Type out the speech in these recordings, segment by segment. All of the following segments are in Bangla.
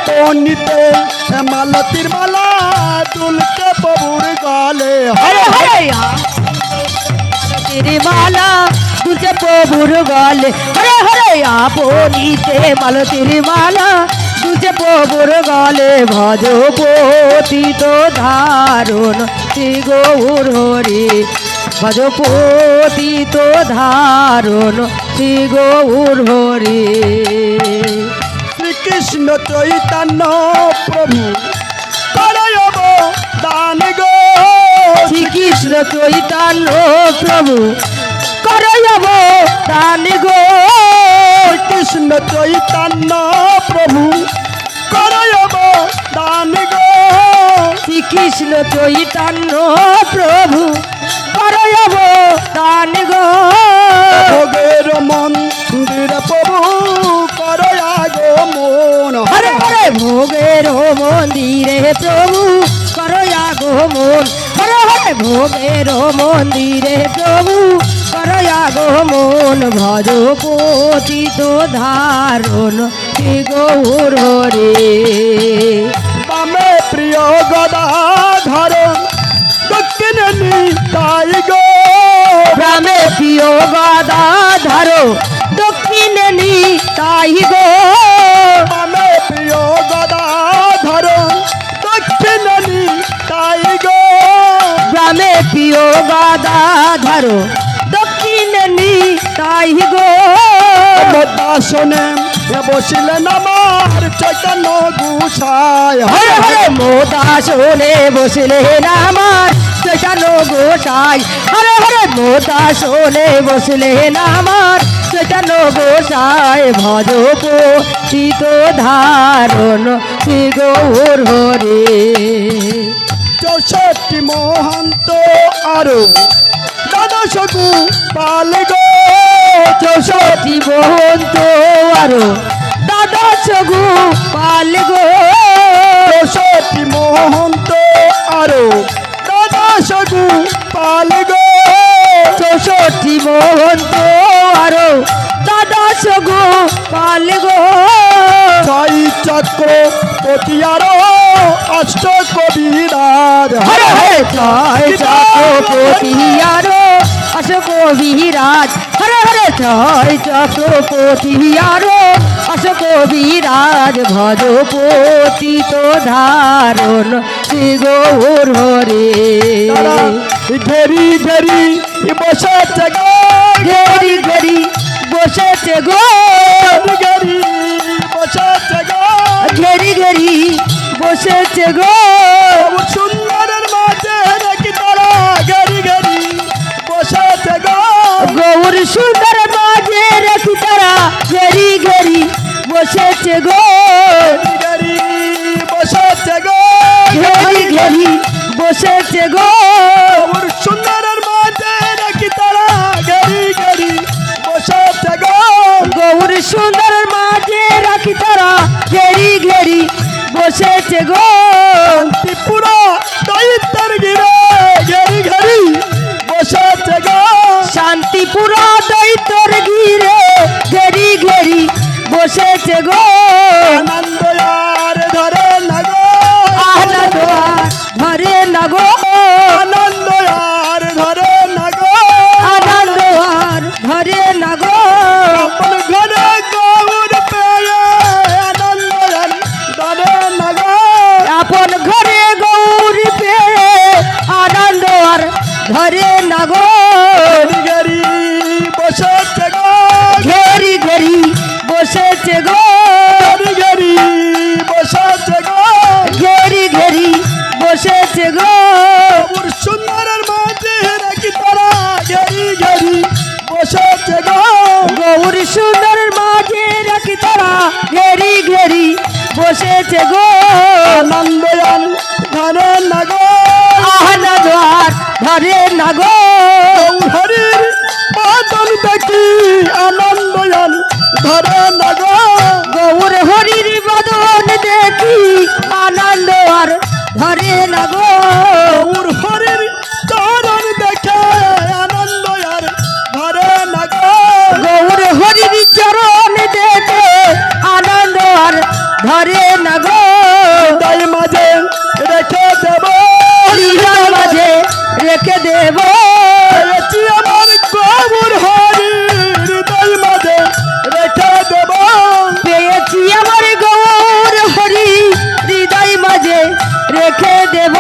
পনিতে মালতির মালা দুলকে প্রভুর গলে। হরে হরে মালতীর মালা দুলছে প্রভুর গলে। হরে হরে আপনিতে মালতীর মালা দুলছে প্রভুর গলে। ভজ পতিত ধারণ শ্রী গৌর হরি। ভজ পতিত ধারণ শ্রী গৌর হরি। শ্রীকৃষ্ণ চৈতন্য প্রভু করয়ব দান গো। শ্রীকৃষ্ণ চৈতন্য প্রভু করয়ব দান গো। কৃষ্ণ চৈতন্য প্রভু করয়ব দান গো। শ্রীকৃষ্ণ চৈতন্য প্রভু করয়ব দান গো। ভোগের মন্দির প্রভু করয়া গো মন। হরে হরে ভোগের মন্দিরে প্রভু করয়া গো মন। হরে হরে ভোগের মন্দিরে প্রভু করয়া গো মন। ভজ পতিত ধারণ শ্রী গৌর হরি। বামে প্রিয় গদাধর দক্ষিণ নিতাই গো। গ্রামে প্রিয় গদাধর দক্ষিণ নিতাই গো। বামে প্রিয় গদাধর দক্ষিণ নিতাই গো। গ্রামে প্রিয় গদাধর দক্ষিণ নিতাই গো। দাসনে বসিলেন আমার চৈতন্য গোসাই। হরে হরে মোদাসনে বসলেন আমার চৈতন্য গোসাই। হরে হরে মোদাসনে বসলেন আমার চৈতন্য গোসাই। ভজ পতিত ধারণ শ্রী গৌর হরি। 64 মহন্ত আরো দ্বাদশ গোপাল গো। 64 মহন্ত আরো দ্বাদশ গোপাল গো। 64 মহন্ত আরো দ্বাদশ গোপাল গো। 64 মহন্ত আরো দ্বাদশ গোপাল গো। 6 চক্র পতিয়ারো অষ্ট কবিরাজ। হরে হরে ছয় চক্রবর্তী আরো অশোক বিরাজ। হরে হরে ছয় চক্রবর্তী আরো অশোক বিরাজ। ভজ পতিত ধারণ শ্রী গৌর হরি। ঘেরি ঘেরি বসেছে গো। ঘেরি ঘেরি বসেছে গো। ঘেরি বসেছে গো। ঘেরি ঘেরি বসেছে গো। সুন্দরের মাঝে নাকি তারা ঘেরি ঘেরি বসেছে গো। গৌর সুন্দর মাঝে রাখি তারা ঘেরি ঘেরি বসেছে গো। ঘেরি বসেছে গো। ঘেরি ঘেরি বসেছে গো। সুন্দরের মাঝে নাকি তারা ঘেরি ঘেরি বসেছে গো। গৌর সুন্দর মাঝে রাখি তারা ঘেরি ঘেরি বসেছে গো। ত্রিপুরা দৈত্যের গিরে ঘেরি ঘেরি বসেছে গো। শান্তিপুরা দৈত্যর ঘিরে ঘেরি ঘেরি বসেছে গো। আনন্দ আর ধরে না গো। আনন্দ আর ধরে না গো। আনন্দ আর ধরে না গো। আনন্দ আর ধরে না গো। আপন ঘরে গৌর পেয়ে আনন্দ আর ধরে না গো। আপন ঘরে গৌর পেয়ে আনন্দ আর ধরে না গো। ঘেরি বসেছে গো। ঘেরি ঘেরি বসেছে গো। ঘেরি বসেছে গো। ঘেরি ঘেরি বসেছে গো। ওর সুন্দরের মাঝে নাকি তারা ঘেরি ঘেরি বসেছে গো। গৌর সুন্দর মাঝে রাখি তারা ঘেরি ঘেরি বসেছে গো। আনন্দয়ান ধরে না গো। আনন্দ আর ধরে না গো। হরির বাদন দেখি আনন্দয়ান ধরে না গো। গৌর হরির বদন দেখি আনন্দ আর ধরে না গো। গৌর হরির চরণ দেখে আনন্দয়ান ধরে না গো। গৌর হরির চরণ দেখে আনন্দ আর ধরে না গো। দেব পেয়েছি আমার গৌর হরি হৃদয় মাঝে রেখে দেব পেয়েছি আমার গৌর হরি হৃদয় মাঝে রেখে দেব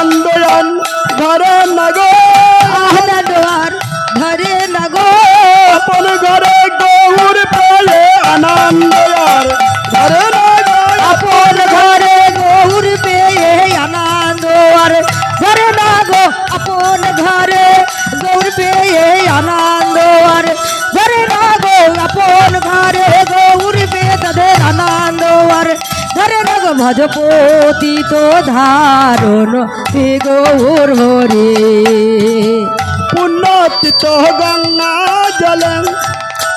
আনন্দয়ান ঘরে নাগো আহ্লাদোয়ার ধরে লাগো আপন ঘরে গৌর পেলে আনন্দয়ার ঘরে নাগো আপন ঘরে গৌর পেয়ে আনন্দ আর ঘরে লাগো আপন ঘরে গৌর পেয়ে আনন্দ আর ঘরে লাগো আপন ঘরে গৌর পেয়ে তাদের আনন্দ আর ঘরে লাগো ভজপতি তো ধারণ হে গৌর হরে পুণ্যতীত গঙ্গা জলে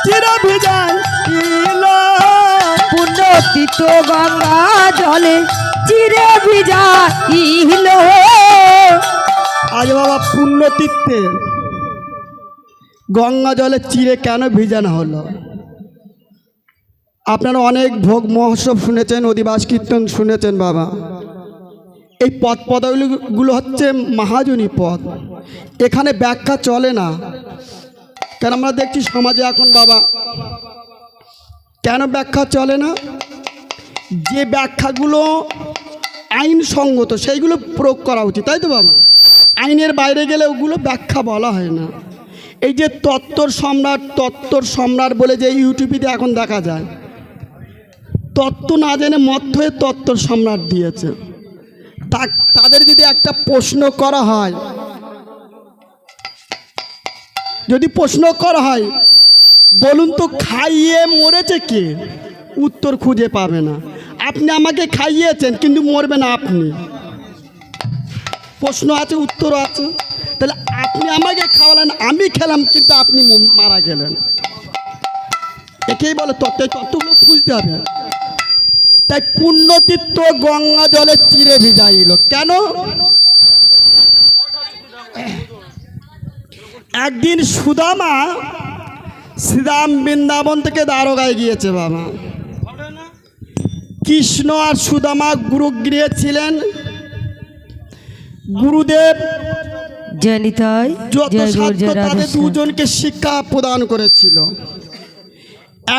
চির ভিজান ইলো পুণ্যতীত গঙ্গা জলে চিরে ভিজা ইহিল আজ বাবা পুণ্যতীর্থে গঙ্গা জলে চিরে কেন ভিজানো হলো? আপনারা অনেক ভোগ মহোৎসব শুনেছেন, অধিবাস কীর্তন শুনেছেন বাবা। এই পদ পদাবলীগুলো হচ্ছে মহাজনী পদ, এখানে ব্যাখ্যা চলে না। কেন আমরা দেখছি সমাজে এখন বাবা কেন ব্যাখ্যা চলে না? যে ব্যাখ্যাগুলো আইনসঙ্গত সেইগুলো প্রয়োগ করা উচিত, তাই তো বাবা? আইনের বাইরে গেলে ওগুলো ব্যাখ্যা বলা হয় না। এই যে তত্ত্বর সম্রাট বলে যে ইউটিউবে এখন দেখা যায়, তত্ত্ব না জেনে মধ্য হয়ে তত্ত্বর সম্রাট দিয়েছে। তাদের যদি একটা প্রশ্ন করা হয়, যদি প্রশ্ন করা হয় বলুন তো খাইয়ে মরেছে কে, উত্তর খুঁজে পাবে না। আপনি আমাকে খাইয়েছেন কিন্তু মরবে না আপনি। প্রশ্ন আছে, উত্তর আছে, তাহলে আপনি আমাকে খাওয়ালেন, আমি খেলাম কিন্তু আপনি মারা গেলেন। একেই বলে তত্ত্ব। তত্ত্বগুলো খুঁজতে হবে। তাই পুণ্যতীর্থ গঙ্গা জলে চিরে ভিজাইল কেন? একদিন সুদামা শ্রীরাম বৃন্দাবন থেকে দ্বারকায় গিয়েছে বাবা। কৃষ্ণ আর সুদামা গুরুগৃহে ছিলেন। গুরুদেব জনিতায় যত সাধ্য তাদের দুজনকে শিক্ষা প্রদান করেছিল।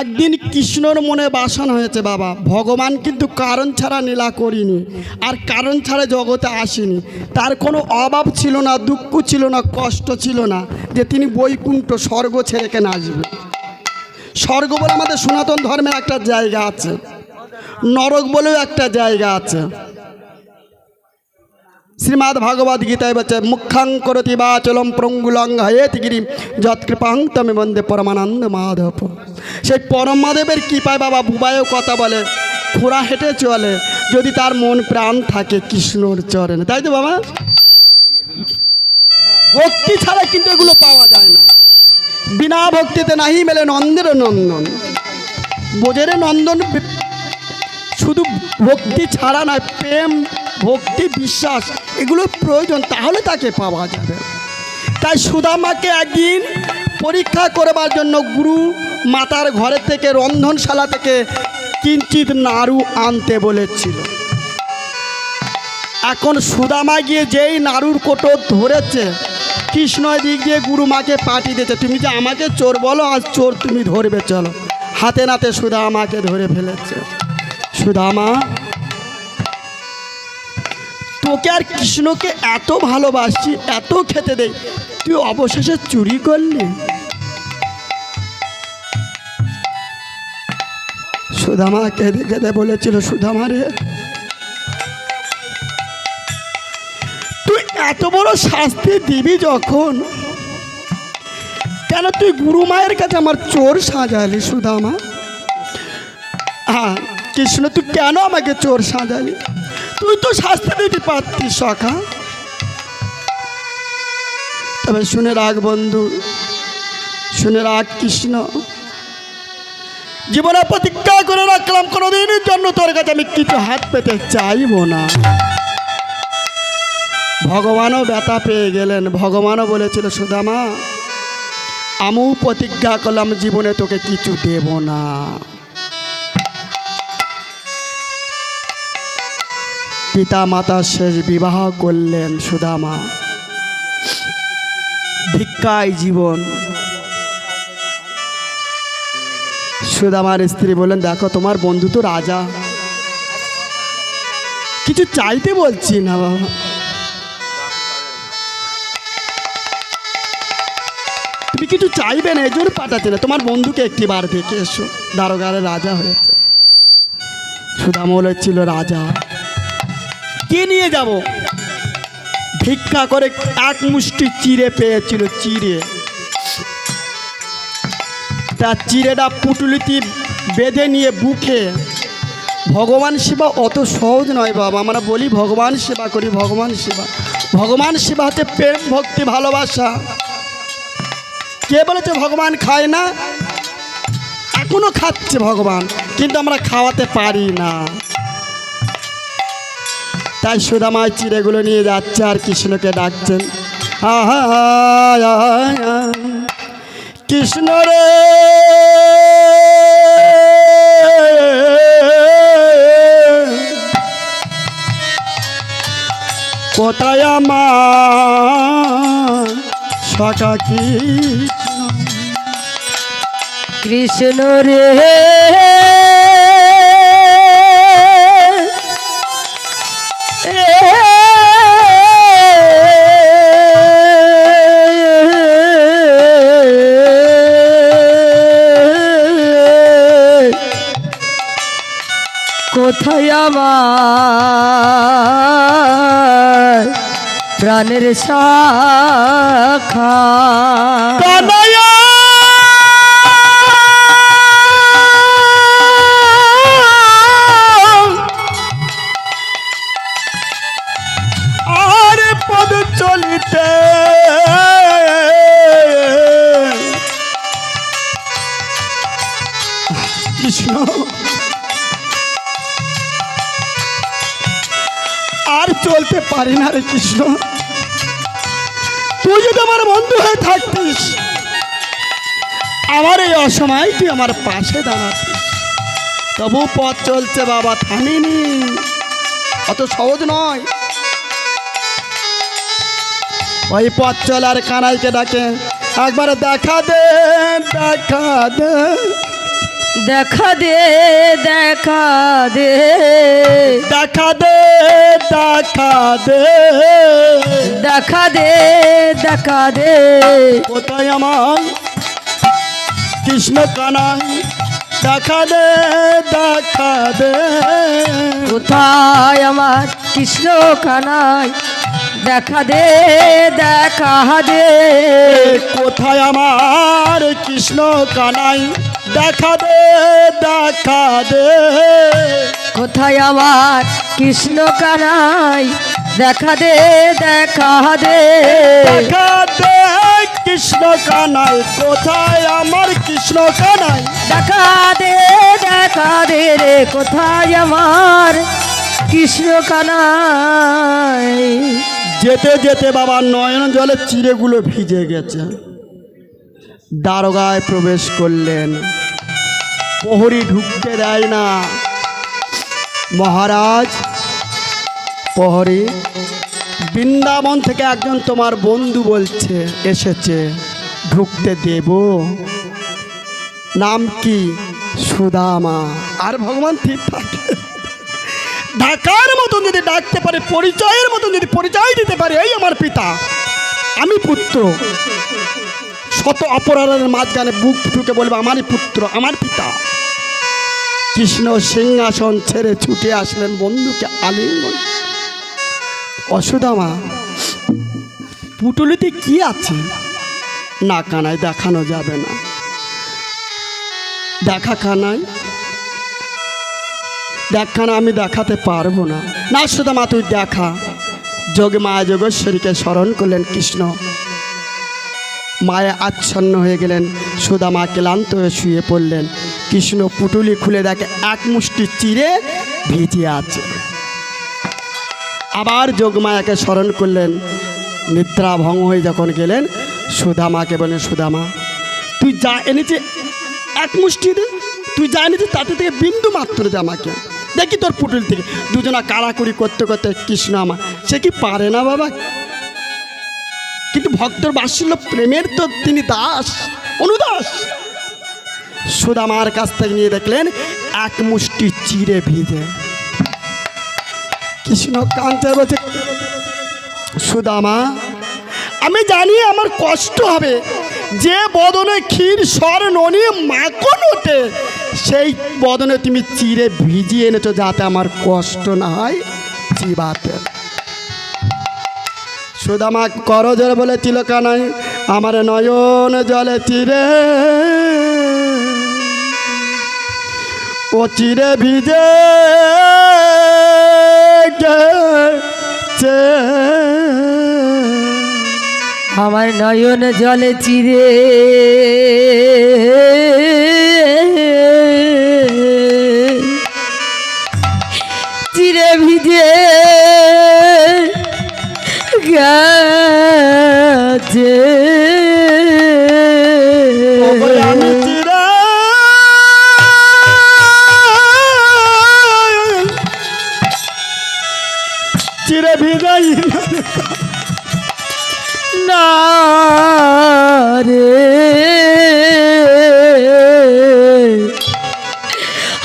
একদিন কৃষ্ণর মনে বাসনা হয়েছে বাবা, ভগবান কিন্তু কারণ ছাড়া লীলা করিনি, আর কারণ ছাড়া জগতে আসেনি। তার কোনো অভাব ছিল না, দুঃখ ছিল না, কষ্ট ছিল না যে তিনি বৈকুণ্ঠ স্বর্গ ছেড়ে কেন আসবে। স্বর্গ বলে আমাদের সনাতন ধর্মের একটা জায়গা আছে, নরক বলেও একটা জায়গা আছে। শ্রীমদ্ ভাগবত গীতায় বলছে মুখ্যাং করতি বাচলম প্রঙ্গুলং হয়েতি গিরিম যৎকৃপাং তমে বন্দে পরমানন্দ মাধব। সেই পরম মাধবের কৃপায় বাবা বুবাইও কথা বলে, খোঁড়া হেঁটে চলে যদি তার মন প্রাণ থাকে কৃষ্ণর চরণে, তাই তো বাবা? ভক্তি ছাড়া কিন্তু এগুলো পাওয়া যায় না। বিনা ভক্তিতে নাহি মেলে নন্দের নন্দন। বোঝেরে নন্দন শুধু ভক্তি ছাড়া নয়, প্রেম, ভক্তি, বিশ্বাস এগুলোর প্রয়োজন, তাহলে তাকে পাওয়া যাবে। তাই সুদামাকে একদিন পরীক্ষা করবার জন্য গুরু মাতার ঘরে থেকে, রন্ধনশালা থেকে কিঞ্চিত নাড়ু আনতে বলেছিল। এখন সুদামা গিয়ে যেই নাড়ুর কোটো ধরেছে, কৃষ্ণ দিক দিয়ে গুরু মাকে পাঠিয়ে দিয়েছে, তুমি যে আমাকে চোর বলো, আজ চোর তুমি ধরবে, চলো। হাতে নাতে সুদামাকে ধরে ফেলেছে। সুদামা, তোকে আর কৃষ্ণকে এত ভালোবাসি, এত খেতে দেই, তুই অবশেষে চুরি করলি। সুদামা কেঁদে কেঁদে বলেছিল, সুদামা রে, তুই এত বড় শাস্তি দিবি যখন, কেন তুই গুরু মায়ের কাছে আমার চোর সাজালি? সুদামা, হ্যাঁ কৃষ্ণ, তুই কেন আমাকে চোর সাজালি? তুই তো শাস্তি দিতে পারতিস সখা। তবে শুনে রাখ বন্ধু, শুনে রাখ কৃষ্ণ, জীবনে প্রতিজ্ঞা করে রাখলাম কোনোদিনের জন্য তোর কাছে আমি কিছু হাত পেতে চাইব না। ভগবানও ব্যথা পেয়ে গেলেন। ভগবানও বলেছিল, সুদামা, আমিও প্রতিজ্ঞা করলাম জীবনে তোকে কিছু দেব না। পিতা মাতা শেষ বিবাহ করলেন সুদামা। ভিক্ষায় জীবন। সুদামার স্ত্রী বললেন, দেখো তোমার বন্ধু তো রাজা, কিছু চাইতে বলছি না বাবা, তুমি কিছু চাইবে না, এই জন্য পাঠাচ্ছে না, তোমার বন্ধুকে একটি বার দেখে এসো, দারোগারে রাজা হয়েছে। সুদামা ছিল রাজা, কে নিয়ে যাব? ভিক্ষা করে এক মুষ্টি চিড়ে পেয়েছিল, চিড়ে, তার চিড়েটা পুটুলিতে বেঁধে নিয়ে বুকে। ভগবান সেবা অত সহজ নয় বাবা, আমরা বলি ভগবান সেবা করি, ভগবান সেবা, ভগবান সেবা হচ্ছে প্রেম ভক্তি ভালোবাসা। কে বলেছে ভগবান খায় না? এখনো খাচ্ছে ভগবান, কিন্তু আমরা খাওয়াতে পারি না। তাই সুদামা চিড়েগুলো নিয়ে যাচ্ছে আর কৃষ্ণকে ডাকছেন, কৃষ্ণ রে কোথায় আমার সখা কৃষ্ণ রে কোথায় আমার প্রাণের শাখা কানাইয়া আর পদ চলিতে কৃষ্ণ আর চলতে পারি না রে কৃষ্ণ, তুই যদি আমার বন্ধু হয়ে থাকতিস, আমার এই অসময় তুই আমার পাশে দাঁড়াতিস। তবু পথ চলছে বাবা, থামিনি, অত সহজ নয়। ওই পথ চলার কানাইকে ডাকে, একবার দেখা দে, দেখা দে, দেখা দে, দেখা দে, দেখা দে, দেখা দে, দেখা দে, দেখা দে, কোথায় আমার কৃষ্ণ কানাই, দেখা দে, দেখা দে, কোথায় আমার কৃষ্ণ কানাই, দেখা দে, দেখা দে, কোথায় আমার কৃষ্ণ কানাই, দেখা দে, দেখা দে, কোথায় আমার কৃষ্ণ কানাই, দেখা দে, দেখা দে, দেখা দে কৃষ্ণ কানাই, কোথায় আমার কৃষ্ণ কানাই, দেখা দে, দেখা দে রে, কোথায় আমার কৃষ্ণ কানাই। যেতে যেতে বাবা নয়ন জলে চিড়েগুলো ভিজে গেছে। দারোগায় প্রবেশ করলেন, প্রহরী ঢুকতে দেয় না। মহারাজ, প্রহরী, বৃন্দাবন থেকে একজন তোমার বন্ধু বলছে এসেছে, ঢুকতে দেব? নাম কি? সুদামা। আর ভগবান ঠিক থাকে, ঢাকার মতন যদি ডাকতে পারে, পরিচয়ের মতন যদি পরিচয় দিতে পারে, এই আমার পিতা, আমি পুত্র, শত অপরাধের মাঝখানে বুক ঠুকে বলবে আমারই পুত্র, আমার পিতা। কৃষ্ণ সিংহাসন ছেড়ে ছুটে আসলেন বন্ধুকে আলিঙ্গন। অসুদামা, পুটুলিতে কি আছে? না কানাই, দেখানো যাবে না। দেখা কানাই, দেখানা আমি দেখাতে পারবো না। না সুদামা, তুই দেখা। যোগে মায়া যোগেশ্বরীকে স্মরণ করলেন কৃষ্ণ, মায়ে আচ্ছন্ন হয়ে গেলেন। সুদামা ক্লান্ত হয়ে শুয়ে পড়লেন। কৃষ্ণ পুটুলি খুলে দেখে এক মুষ্টি চিড়ে ভিজে আছে। আবার যোগমায়াকে স্মরণ করলেন। নিদ্রা ভঙ্গ হয়ে যখন গেলেন, সুদামাকে বলেন, সুদামা তুই যা এনেছে এক মুষ্টি দে, তুই যা এনেছিস তাতে থেকে বিন্দু মাত্র দে আমাকে, দেখি তোর পুটুল থেকে। দুজনা কাড়াকুড়ি করতে করতে কৃষ্ণ আমার, সে কি পারে না বাবা, কিন্তু ভক্তর বাৎসল্য প্রেমের তো তিনি দাস, অনুদাস। সুদামার কাছ থেকে নিয়ে দেখলেন এক মুষ্টি চিড়ে ভিজে। কৃষ্ণ কান্তে বলছে, সুদামা আমি জানি আমার কষ্ট হবে, যে বদনে ক্ষীর সর ননি মাখন ওঠে সেই বদনে তুমি চিড়ে ভিজিয়ে এনেছো যাতে আমার কষ্ট না হয় চিবাতে। সুদামা করজোরে বলেছিল, কানাই আমার নয়ন জলে চিরে ও চিরে ভিজে গেছে, আমার নয়ন জলে চিরে চিরে ভিজে গেছে। আমি চিরে চিরে ভিজাই না রে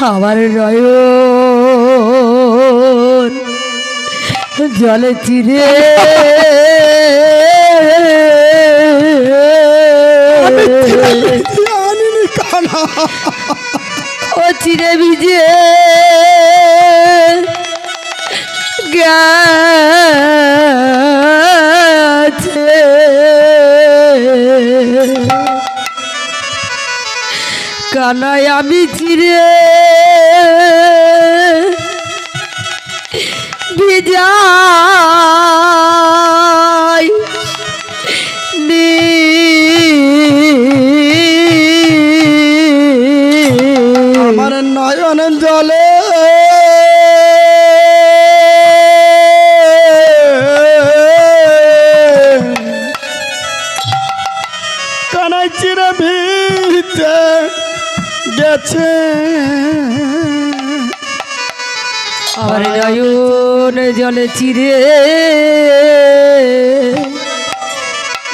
আমার নয়ন জলে চিরে আনিনি কানা, ও চিরে ভিজে গেছে। কানাই আমি চিরে ভিজাই নি আমার নয়ন জলে কানাই চিরে ভিজে গেছে। আমার নয়ন জলে চিরে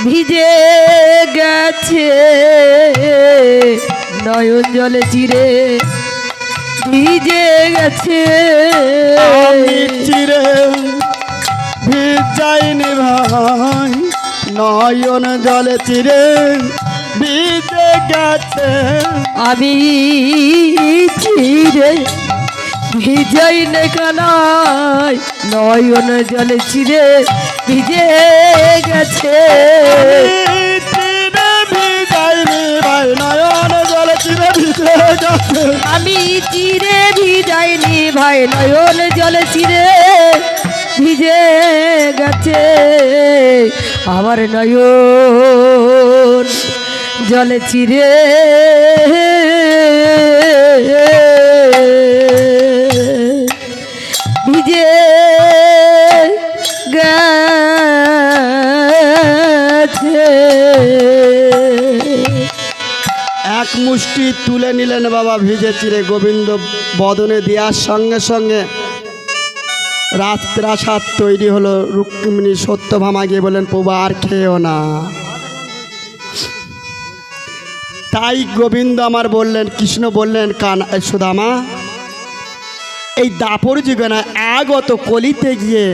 ভিজে গেছে, নয়ন জলে চিরে ভিজে গেছে। আমি চিরে ভিজাইনি ভাই, নয়ন জলে চিরে ভিজে গেছে। আমি চিরে ভিজাই নে কানাই, নয়ন জলে চিরে ভিজে গেছে। চিরে ভিজাইনি ভাই, নয়ন জলে চিরে ভিজে গেছে। আমি চিরে ভিজাইনি ভাই, নয়ন জলে চিরে ভিজে গেছে। আমার নয়ন জলে চিরে ভিজে গেছে। এক মুষ্টি তুলে নিলেন বাবা ভিজে চিরে গোবিন্দ বদনে দেওয়ার সঙ্গে সঙ্গে রাজপ্রাসাদ তৈরি হলো। রুক্মিণী সত্যভামা গিয়ে বললেন, প্রভু আর খেয়েও না। তাই গোবিন্দ আমার বললেন, কৃষ্ণ বললেন, সুদামা এই দাপর যুগে না আগত কলিতে গিয়ে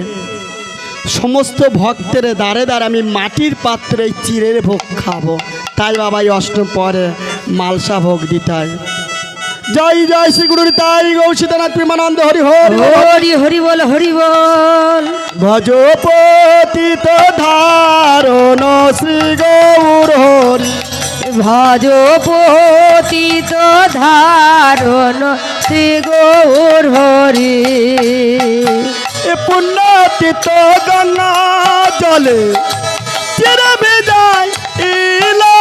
সমস্ত ভক্তের দ্বারে দ্বারে আমি মাটির পাত্রে এই চিরের ভোগ খাবো। তাই বাবা এই অষ্টম পরে মালসা ভোগ দিতে হয়। জয় জয় শ্রী গুরুর তাই গৌসীতনাথ প্রেমানন্দ হরি হরি হরি হরি বল, হরি বল। ভজপতি তো ধারণ শ্রী গৌর হরি, ভজ পতিত ধারণ শ্রী গৌর হরি। এ পুণ্যতীত গঙ্গা জলে চিরে ভিজাই ইলো,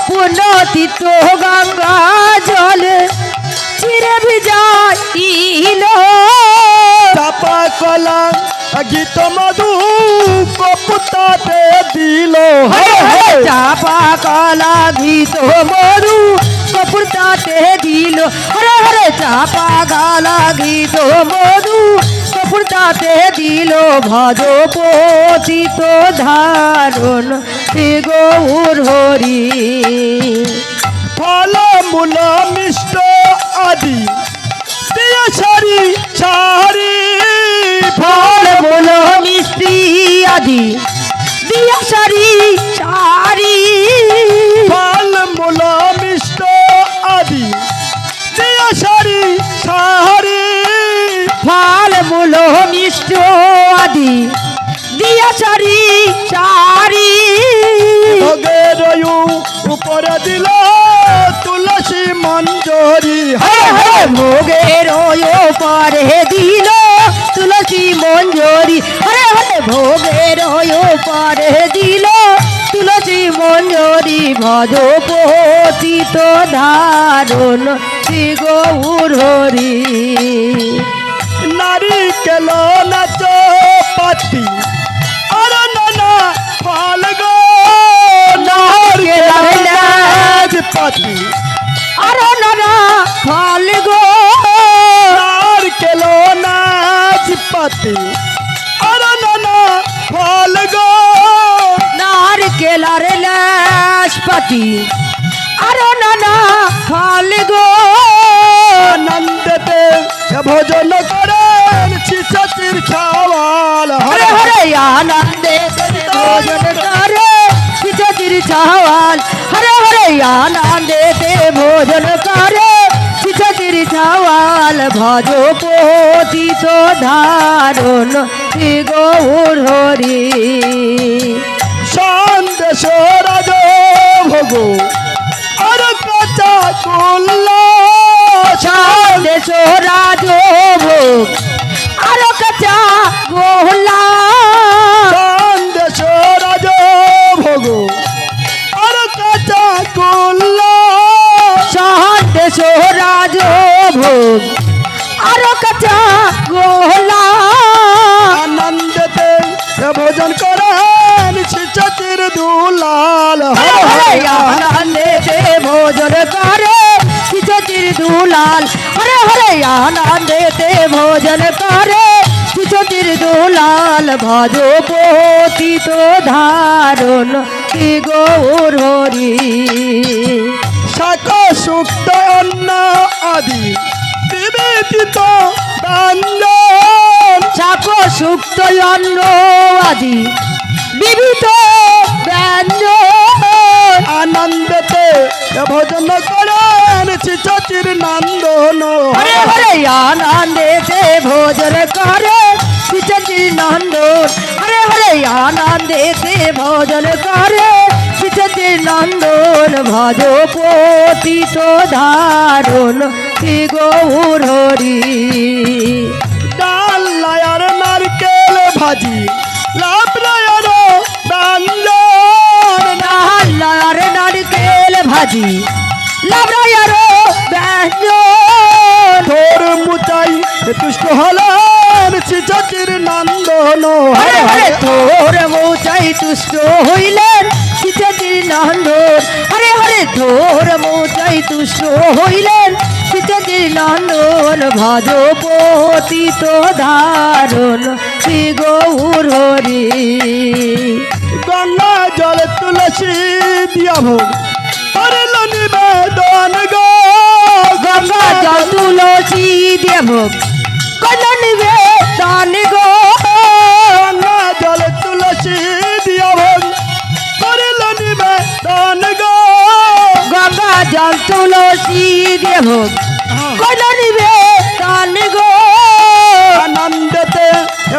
পুণ্যতীত গঙ্গা জলে চিরে ভিজাইল। চাপা কলা গীত মধু কপুতাতে দিল। চাপা কলা গীত মরু কপুরতাতে দিল। হরে হরে চাপা গালা ঘৃত মধু কপুর তাতে দিল ভজ পতিত ধারণ শ্রী গৌর হরি ফল মূল মিষ্ট আদি দিয়ে সারি সারি ফল মূল মিষ্টি আদি দিয়া সারি সারি ফল মূল মিষ্ট আদি দিয়ে সারি সারি ফল মূল মিষ্ট আদি দিয়া সারি সারি ভোগের উপরে দিল তুলসী মঞ্জরি হরে হরে ভোগের পরে দিল তুলসী মঞ্জরি হরে হরে ভোগের পরে দিল তুলসী মঞ্জরি ভজ পতিত ধারণ শ্রী গৌর হরি নারিকেল নাচ পাতি আর নানা ফল গো নারিকেল নাচ পাতি আরো নানা ফল গো নারকেল নাচ পাতি আর নানা ফল গো নারকেলার নাশপাতি আরো নানা ফল গো আনন্দতে ভোজন করেন শিশির ছাওয়াল হরে হরে আনন্দে ভোজন করে চির চাওয়াল হরে হরে আনন্দে ভোজন করে চির চাওয়াল ভজ পতিত ধারণ শ্রী গৌর হরি সন্দেশ রাজ ভোগ আর কাঁচা কুল্লা সন্দেশ রাজ ভোগ আরো কাঁচা গোলা সন্দেশ রাজ ভোগ আর কাঁচা কুল্লা সন্দেশ রাজ ভোগ আরো কাঁচা গোলা আনন্দতে ভোজন করেন শিশির দুলাল হরে হরে আনন্দে ভোজন করে চির দুলাল হরে হরে আনন্দে ভোজন করে চির দুলাল ভজ পতিত ধারণ শ্রী গৌর হরি শাক সুক্ত অন্ন আদি বিবেদিত ব্যঞ্জন শাক সুক্ত অন্ন আদি বিবিধ ব্যঞ্জন আনন্দতে ভোজন করেন শিশির নন্দন হরে হরে আনন্দে ভোজন করে চির নন্দন হরে হরে আনন্দে ভোজন করে চির নন্দন ভজ পতিত ধারণ শ্রী গৌর হরি ডাল লায়ার নারকেল ভাজি লাভ লায়ার ব্যঞ্জন নাহার নারকেল ভাজি লাবরায়ার ব্যঞ্জন তোর মুচাই তুষ্ট হলেন শিশির নন্দন হরে হরে তোর মৌচাই তুষ্ট হইলেন চির নন্দন হরে হরে তোর মৌচাই তুষ্ট হইলেন চির নন্দন ভজ পতিত ধারণ শ্রী গৌর হরি গঙ্গা জল তুলসী দিয়া ভোগ করল নিবেদন গো গঙ্গা জল তুলসী দেব কল নিবেদন গো গঙ্গা জল তুলসী দিয়া ভোগ করল নিবেদন গো গঙ্গা জল তুলসী দেব কল নিবেদন গো আনন্দতে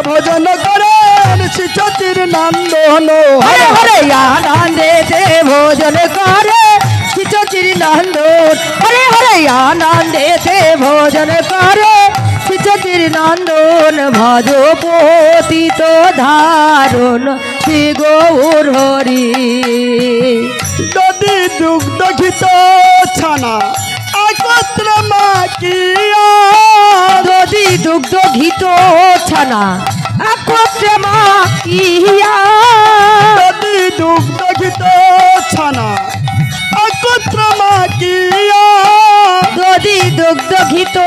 ভোজন করেন শিশির নন্দন হরে হরে আনন্দে ভোজন করে চির নন্দন হরে হরে আনন্দে ভোজন করে চির নন্দন ভজ পতিত ধারণ শ্রী গৌর হরি দধি দুগ্ধ ঘিত ছানা একত্র মাখিয়া দধি দুগ্ধ ঘিত ছানা একত্রে মাখিয়া দধি দুগ্ধ ঘিত ছানা একত্র মাখিয়া দধি দুগ্ধ ঘিত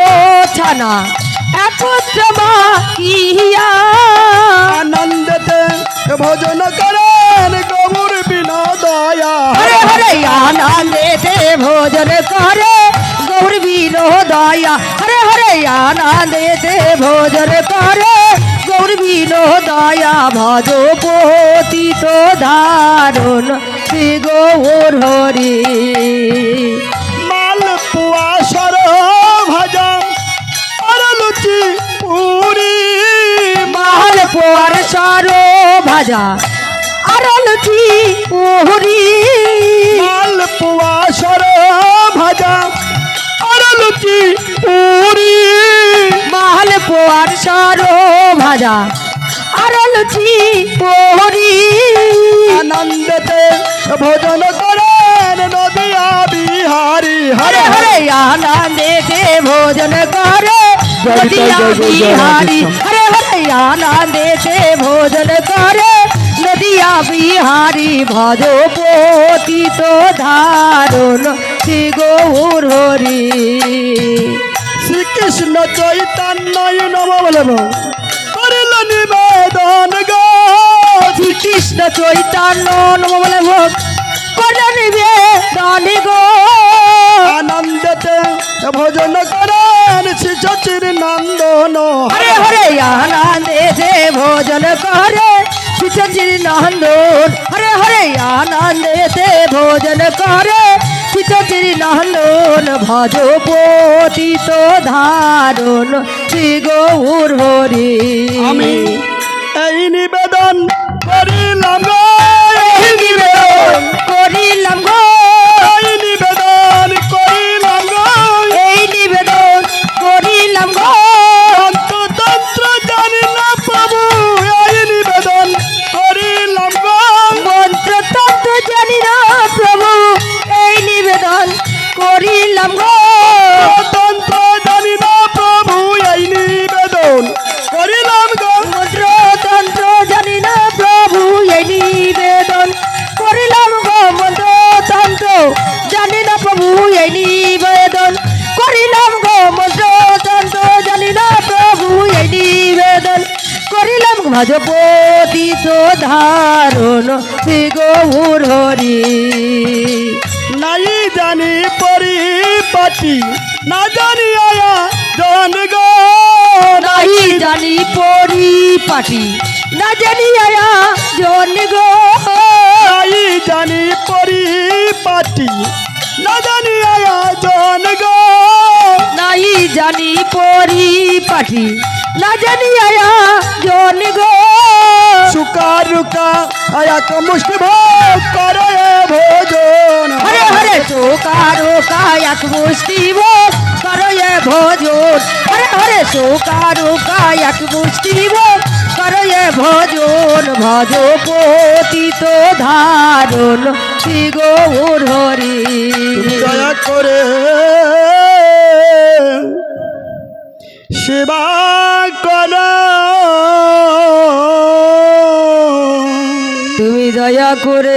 ছানা একত্র মাখিয়া আনন্দেতে ভোজন করেন গৌর বিনা দয়া হরে হরে আনন্দেতে ভোজন করে গৌর বিনোদয়া হরে হরে আনন্দেতে ভোজন করে গৌর বিনোদয়া ভজ পতিত ধারণ শ্রী গৌর হরি মালপুয়া সর ভাজা আর লুচি পুরি মাল পোয়ার সারো ভাজা আর লুচি পুরি মালপুয়া সর ভাজা আর লুচি পুরি মাল পোয়ার সারো ভাজা আর লুচি পুরি আনন্দেতে ভোজন করেন নদিয়া বিহারি হরে হরে আনন্দেতে ভোজন করে নদিয়া বিহারি হরে হরে আনন্দেতে ভোজন করে নদিয়া বিহারি ভজ পতিত ধারণ শ্রী গৌর হরি শ্রীকৃষ্ণ চৈতন্য নম বলব করিল নিবেদন গো শ্রীকৃষ্ণ চৈতন্য নম বলে ভোগ করে নিবেদন গো আনন্দেতে ভোজন করেন শ্রী চচির নন্দন হরে হরে আনন্দেতে ভোজন করে শ্রীচন্দ্র নন্দন হরে হরে আনন্দেতে ভোজন করে শ্রীচন্দ্র নন্দন ভজ পতিত ধারণ শ্রী গৌর হরি আমি এই নিবেদন করিলাম গো এই নিবেদন করিলাম গো এই নিবেদন করিলাম গো এই নিবেদন করিলাম গো তন্ত্র জানি না প্রভু এই নিবেদন করিলাম গো মন্ত্রতন্ত্র জানি না প্রভু এই নিবেদন করিলাম গো তন্ত্র জানি না প্রভু এই নিবেদন করিলাম গো মন্ত্রতন্ত্র জানি না প্রভু এই নিবেদন করিলাম গো মন্ত্রতন্ত্র জানি না প্রভু এই নিবেদন করিলাম গো মন্ত্রতন্ত্র জানি না প্রভু এই নিবেদন করিলাম ভজ পতিত ধারণ শ্রী গৌর হরি নাই জানি পরিপাটি না জানি আয়া জন গো নাহি জানি পরিপাটি না জানি আয়া জন গো নাই জানি পরিপাটি না জানি আয়া জন গো নাহি জানি পরিপাটি না জানি আয়া জন গো সুকা রুকা আয়া কমুষ্টি ভোগ করে ভোজন হরে হরে চোকারো কায়াক মুষ্টি ভোগ করো এ ভোজন হরে হরে চোকারো কায়াক মুষ্টি ভোগ করো এ ভোজন ভজ পতিত ধারণ শ্রী গৌর হরি দয়া করে সেবা কর তুমি দয়া করে